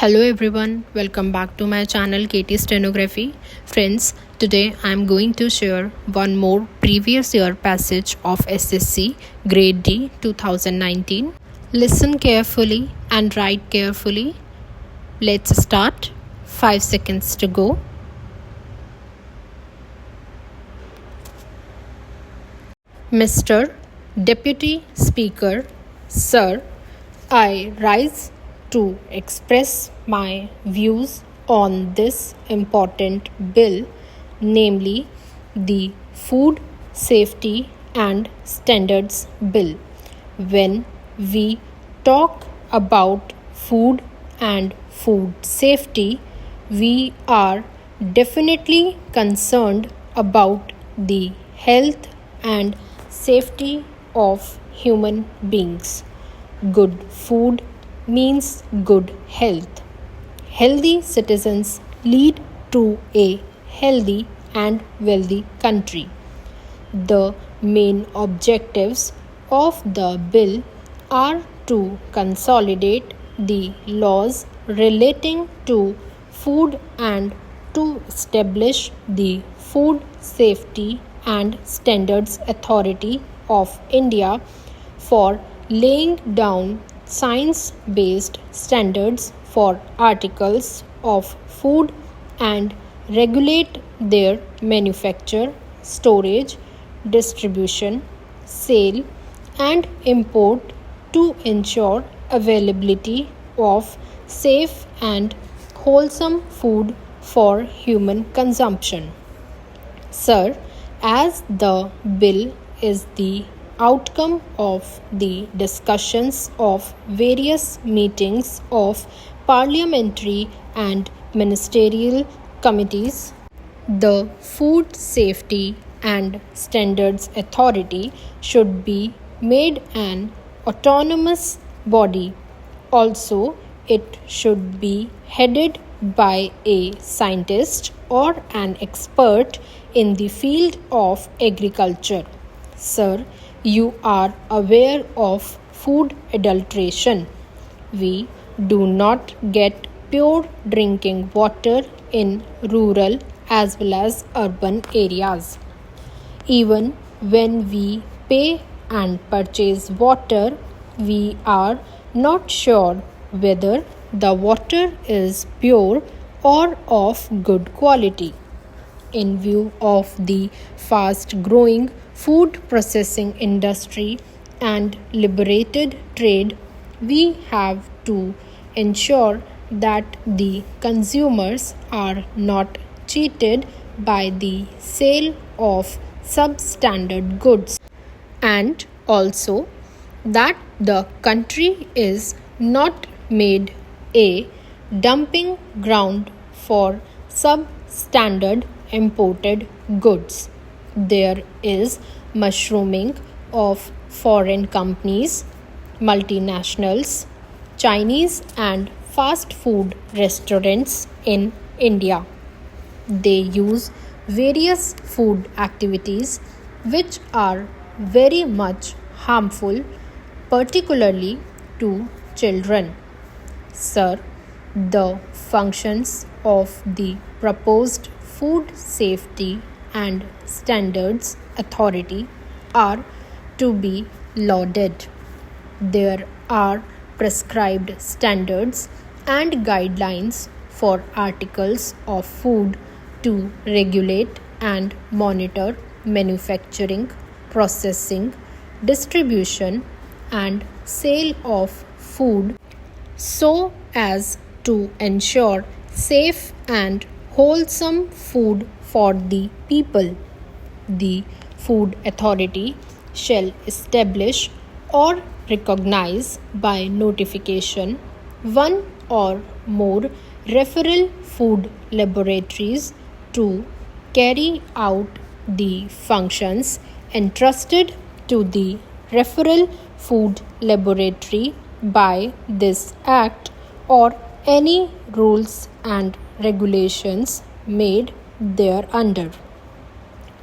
Hello everyone, welcome back to my channel KT Stenography. Friends, today I am going to share one more previous year passage of SSC Grade D 2019. Listen carefully and write carefully. Let's start. 5 seconds to go. Mr. Deputy Speaker, Sir, I rise to express my views on this important bill, namely the Food Safety and Standards Bill. When we talk about food and food safety, we are definitely concerned about the health and safety of human beings. Good food means good health. Healthy citizens lead to a healthy and wealthy country. The main objectives of the bill are to consolidate the laws relating to food and to establish the Food Safety and Standards Authority of India for laying down science-based standards for articles of food and regulate their manufacture, storage, distribution, sale, and import to ensure availability of safe and wholesome food for human consumption. Sir, as the bill is the outcome of the discussions of various meetings of parliamentary and ministerial committees, the Food Safety and Standards Authority should be made an autonomous body. Also, it should be headed by a scientist or an expert in the field of agriculture. Sir, you are aware of food adulteration. We do not get pure drinking water in rural as well as urban areas. Even when we pay and purchase water, we are not sure whether the water is pure or of good quality. In view of the fast-growing food processing industry and liberated trade, we have to ensure that the consumers are not cheated by the sale of substandard goods, and also that the country is not made a dumping ground for substandard imported goods. There is mushrooming of foreign companies, multinationals, Chinese and fast food restaurants in India. They use various food activities which are very much harmful, particularly to children. Sir, the functions of the proposed Food Safety and Standards Authority are to be lauded. There are prescribed standards and guidelines for articles of food to regulate and monitor manufacturing, processing, distribution, and sale of food so as to ensure safe and wholesome food for the people. The Food Authority shall establish or recognize by notification one or more referral food laboratories to carry out the functions entrusted to the referral food laboratory by this Act or any rules and regulations made thereunder.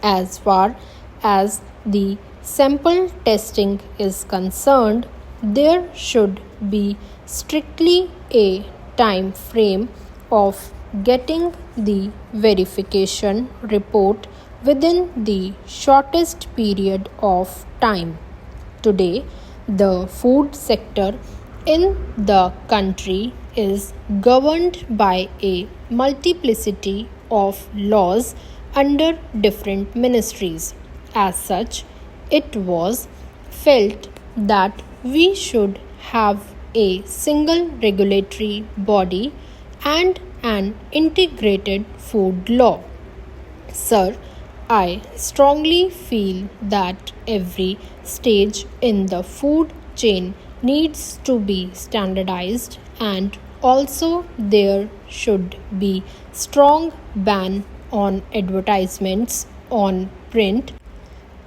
As far as the sample testing is concerned, there should be strictly a time frame of getting the verification report within the shortest period of time. Today, the food sector in the country is governed by a multiplicity of laws under different ministries. As such, it was felt that we should have a single regulatory body and an integrated food law. Sir, I strongly feel that every stage in the food chain needs to be standardized, and also there should be strong ban on advertisements on print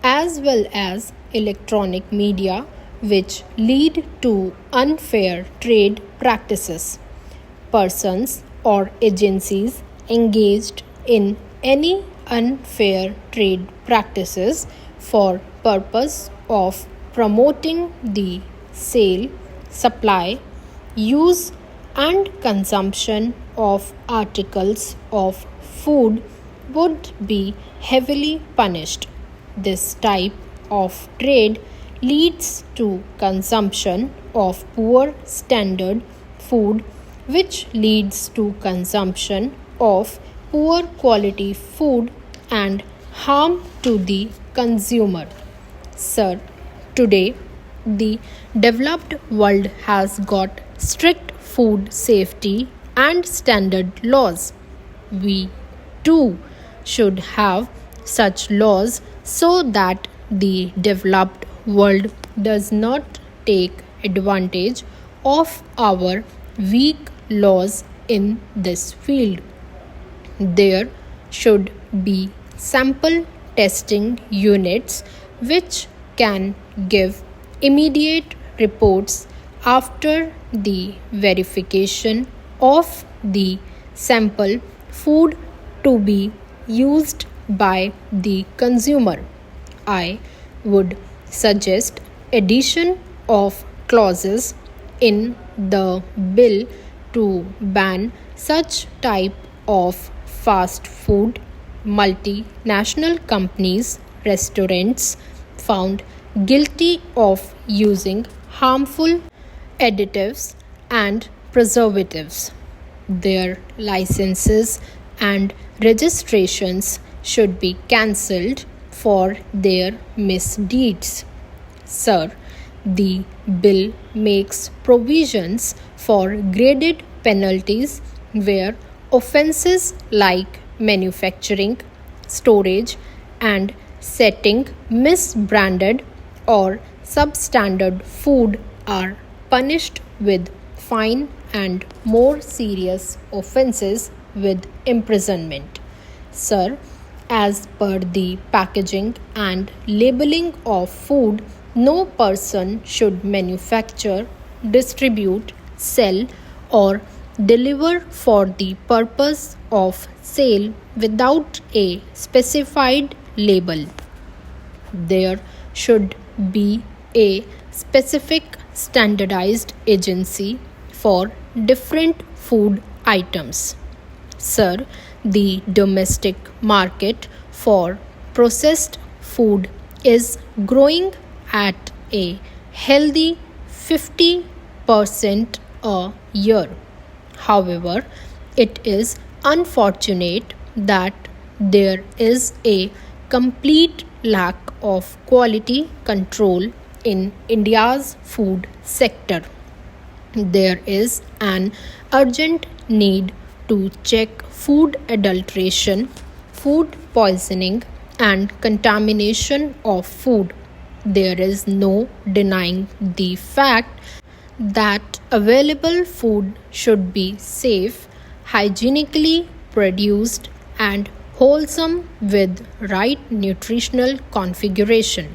as well as electronic media which lead to unfair trade practices. Persons or agencies engaged in any unfair trade practices for purpose of promoting the sale, supply, use and consumption of articles of food would be heavily punished. This type of trade leads to consumption of poor standard food, which leads to consumption of poor quality food and harm to the consumer. Sir, today the developed world has got strict food safety and standard laws. We too should have such laws so that the developed world does not take advantage of our weak laws in this field. There should be sample testing units which can give immediate reports after the verification of the sample food to be used by the consumer. I would suggest addition of clauses in the bill to ban such type of fast food multinational companies restaurants found guilty of using harmful additives and preservatives. Their licenses and registrations should be cancelled for their misdeeds. Sir, the bill makes provisions for graded penalties where offences like manufacturing, storage, and setting misbranded or substandard food are punished with fine and more serious offences with imprisonment. Sir, as per the packaging and labeling of food, no person should manufacture, distribute, sell, or deliver for the purpose of sale without a specified label. There should be a specific standardized agency for different food items. Sir, the domestic market for processed food is growing at a healthy 50% a year. However, it is unfortunate that there is a complete lack of quality control in India's food sector. There is an urgent need to check food adulteration, food poisoning, and contamination of food. There is no denying the fact that available food should be safe, hygienically produced, and wholesome with right nutritional configuration.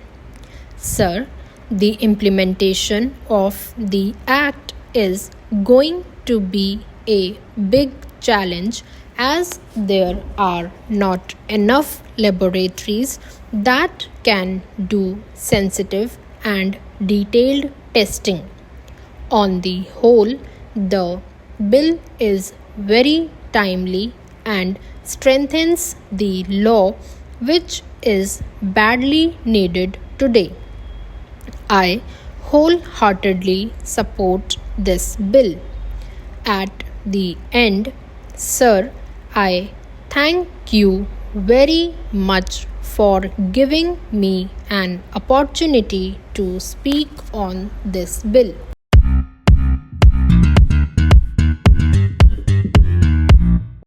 Sir, the implementation of the Act is going to be a big challenge as there are not enough laboratories that can do sensitive and detailed testing. On the whole, the bill is very timely and strengthens the law which is badly needed today. I wholeheartedly support this bill. At the end, sir, I thank you very much for giving me an opportunity to speak on this bill.